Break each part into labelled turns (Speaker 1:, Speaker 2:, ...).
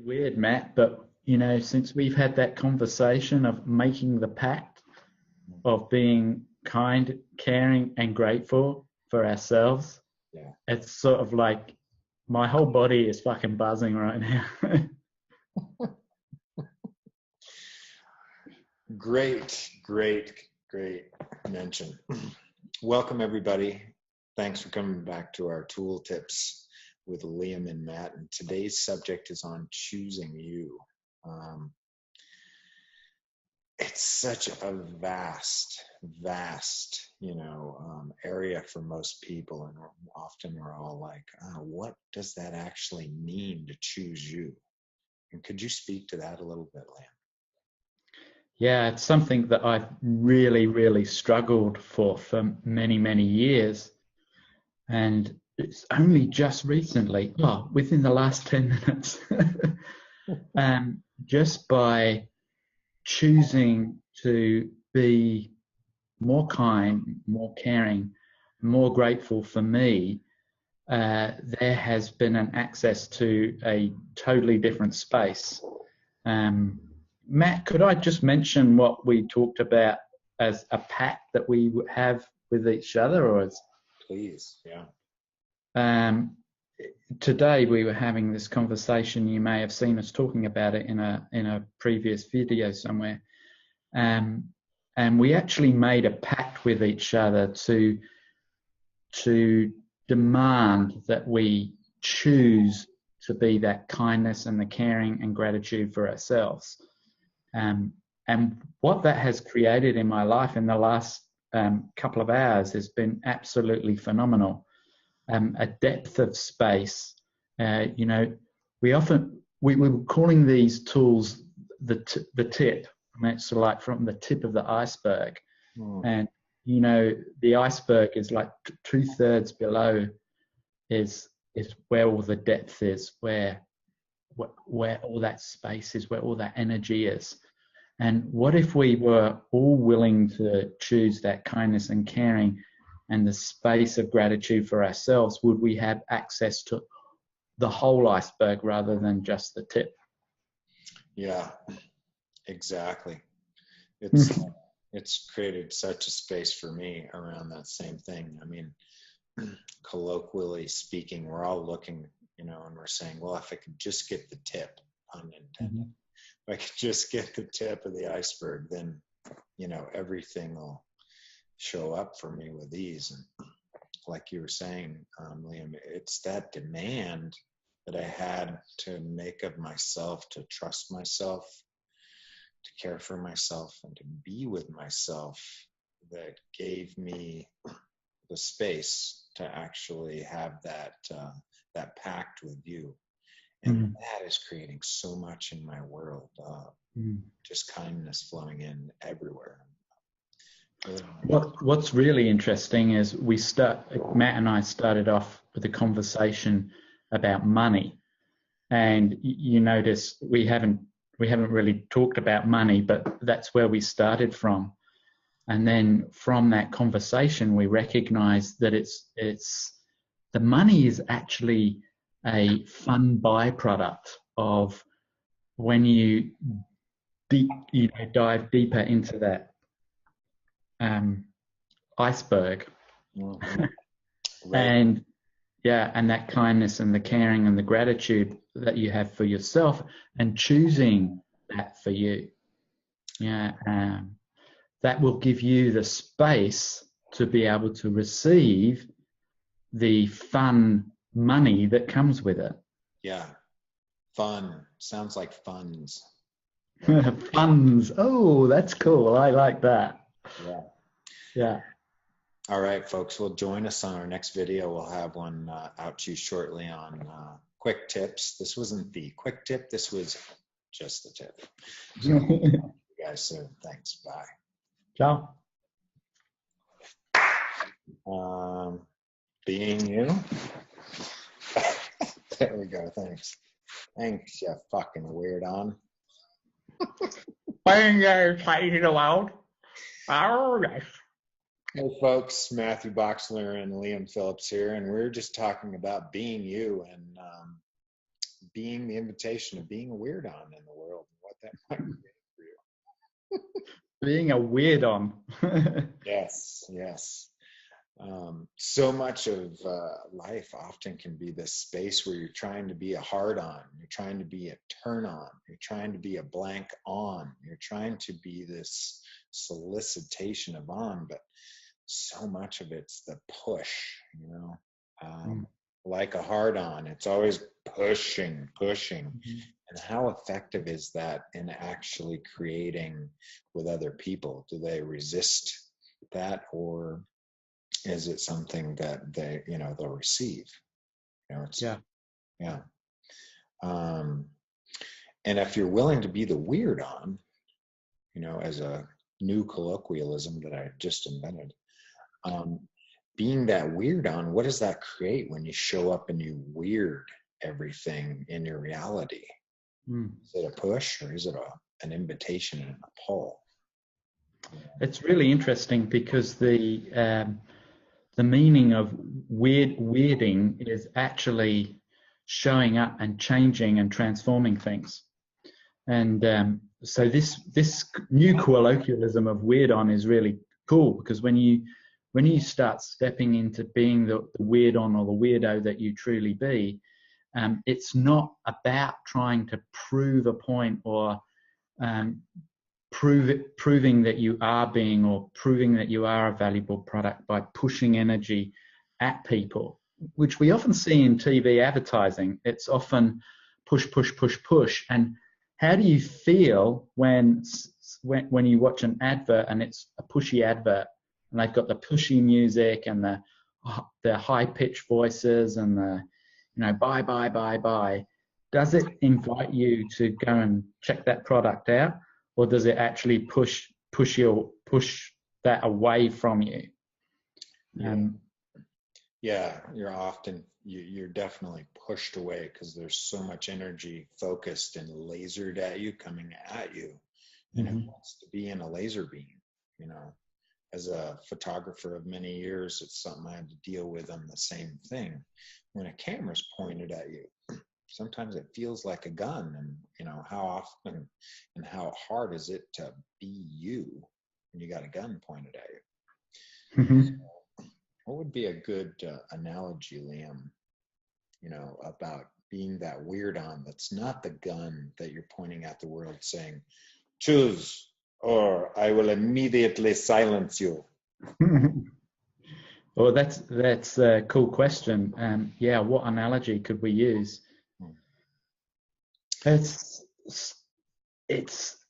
Speaker 1: weird, Matt, but since we've had that conversation of making the pact of being kind, caring, and grateful for ourselves,
Speaker 2: Yeah.
Speaker 1: it's sort of like my whole body is fucking buzzing right now.
Speaker 2: Great mention. Welcome, everybody. Thanks for coming back to our tool tips with Liam and Matt. And today's subject is on choosing you. It's such a vast, area for most people. And often we're all like, what does that actually mean to choose you? And could you speak to that a little bit, Liam?
Speaker 1: Yeah, it's something that I've really struggled for many, many years. And it's only just recently, within the last 10 minutes, just by choosing to be more kind, more caring, more grateful for me, there has been an access to a totally different space. Matt, could I just mention what we talked about as a pact that we have with each other, or as?
Speaker 2: Please, yeah.
Speaker 1: Today we were having this conversation. You may have seen us talking about it in a previous video somewhere, and we actually made a pact with each other to demand that we choose to be that kindness and the caring and gratitude for ourselves. And what that has created in my life in the last couple of hours has been absolutely phenomenal. A depth of space. We were calling these tools the tip. I mean, it's like from the tip of the iceberg. And the iceberg is like 2/3 below is where all the depth is, where all that space is, where all that energy is. And what if we were all willing to choose that kindness and caring and the space of gratitude for ourselves? Would we have access to the whole iceberg rather than just the tip?
Speaker 2: Yeah, exactly. It's created such a space for me around that same thing. I mean, colloquially speaking, we're all looking, and we're saying, well, if I could just get the tip, pun intended, if I could just get the tip of the iceberg, then, everything will show up for me with ease. And like you were saying, Liam, it's that demand that I had to make of myself, to trust myself, to care for myself, and to be with myself, that gave me the space to actually have that pact with you. And that is creating so much in my world, just kindness flowing in everywhere.
Speaker 1: What's really interesting is Matt and I started off with a conversation about money, and you notice we haven't really talked about money, but that's where we started from. And then from that conversation, we recognized that it's the money is actually a fun byproduct of when you dive deeper into that iceberg.
Speaker 2: Right.
Speaker 1: And that kindness and the caring and the gratitude that you have for yourself, and choosing that for you. That will give you the space to be able to receive the fun money that comes with it.
Speaker 2: Yeah. Fun. Sounds like funds.
Speaker 1: Funds. Oh, that's cool. I like that. Yeah.
Speaker 2: All right, folks. Well, join us on our next video. We'll have one out to you shortly on quick tips. This wasn't the quick tip. This was just the tip. So, you guys soon. Thanks. Bye.
Speaker 1: Ciao.
Speaker 2: Being you. There we go. Thanks. Thanks, you fucking weird on.
Speaker 1: Being you, taking the world. Oh, yes.
Speaker 2: Hey, folks. Matthew Bochsler and Liam Phillips here, and we're just talking about being you and being the invitation of being a weird on in the world, and what that might create for you.
Speaker 1: Being a weird on.
Speaker 2: Yes, yes. So much of life often can be this space where you're trying to be a hard on, you're trying to be a turn on, you're trying to be a blank on, you're trying to be this solicitation of on, but so much of it's the push, you know. Like a hard on, it's always pushing. And how effective is that in actually creating with other people? Do they resist that, or is it something that they, you know, they'll receive? You know, it's yeah. And if you're willing to be the weird on, you know, as a new colloquialism that I just invented, being that weird on, what does that create when you show up and you weird everything in your reality? Is it a push, or is it an invitation and a pull?
Speaker 1: It's really interesting because the meaning of weirding is actually showing up and changing and transforming things. And so this new colloquialism of weird on is really cool, because when you start stepping into being the weird on or the weirdo that you truly be, it's not about trying to prove a point or proving that you are being, or proving that you are a valuable product by pushing energy at people, which we often see in TV advertising. It's often push, push, push, push. And how do you feel when you watch an advert and it's a pushy advert, and they've got the pushy music and the high-pitched voices and the, you know, buy, buy, buy, buy? Does it invite you to go and check that product out, or does it actually push that away from you?
Speaker 2: Yeah, you're definitely pushed away, because there's so much energy focused and lasered at you, coming at you, and it wants to be in a laser beam. You know, as a photographer of many years, it's something I had to deal with on the same thing. When a camera's pointed at you, sometimes it feels like a gun, and you know, how often and how hard is it to be you when you got a gun pointed at you? So, what would be a good analogy, Liam, you know, about being that weird on that's not the gun that you're pointing at the world saying, choose or I will immediately silence you?
Speaker 1: Well, that's a cool question. Yeah, what analogy could we use? It's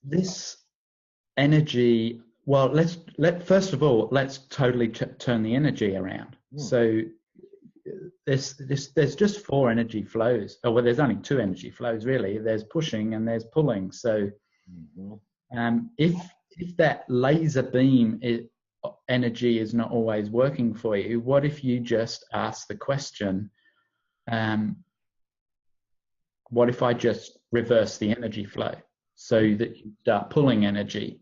Speaker 1: this energy. Well, first of all, let's totally turn the energy around. So there's just 4 energy flows. Oh, well, there's only 2 energy flows really. There's pushing and there's pulling. So if that laser beam energy is not always working for you, what if you just ask the question, what if I just reverse the energy flow so that you start pulling energy,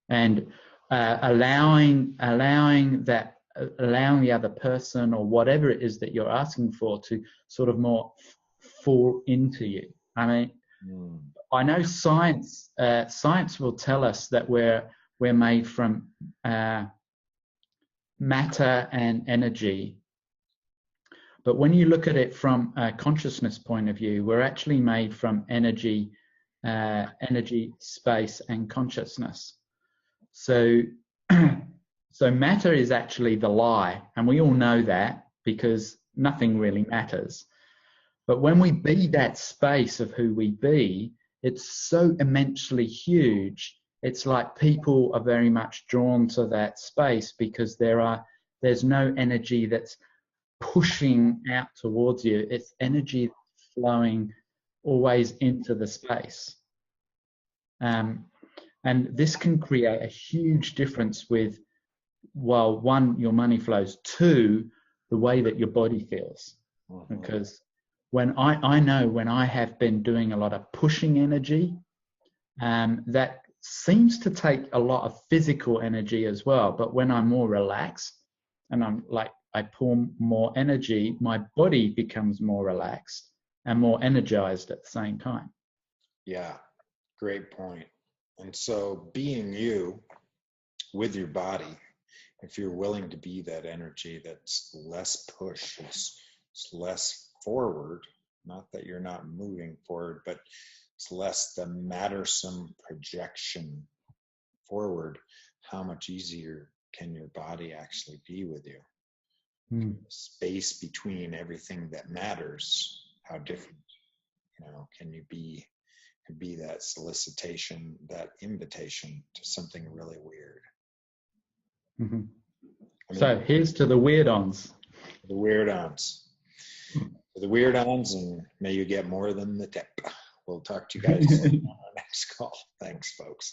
Speaker 1: and allowing the other person or whatever it is that you're asking for to sort of more fall into you. I mean, I know science will tell us that we're made from matter and energy. But when you look at it from a consciousness point of view, we're actually made from energy, space, and consciousness. So matter is actually the lie, and we all know that because nothing really matters. But when we be that space of who we be, it's so immensely huge. It's like people are very much drawn to that space because there's no energy that's pushing out towards you. It's energy flowing always into the space. And this can create a huge difference with, well, 1, your money flows, 2, the way that your body feels. Because when I know when I have been doing a lot of pushing energy, that seems to take a lot of physical energy as well. But when I'm more relaxed and I pull more energy, my body becomes more relaxed and more energized at the same time.
Speaker 2: Yeah, great point. And so being you with your body, if you're willing to be that energy that's less push, it's less forward, not that you're not moving forward, but it's less the mattersome projection forward, how much easier can your body actually be with you? Space between everything that matters, how different, can you be that solicitation, that invitation to something really weird.
Speaker 1: Mm-hmm.
Speaker 2: I mean,
Speaker 1: so here's to the weird-ons.
Speaker 2: The weird-ons. The weird-ons, and may you get more than the tip. We'll talk to you guys on our next call. Thanks, folks.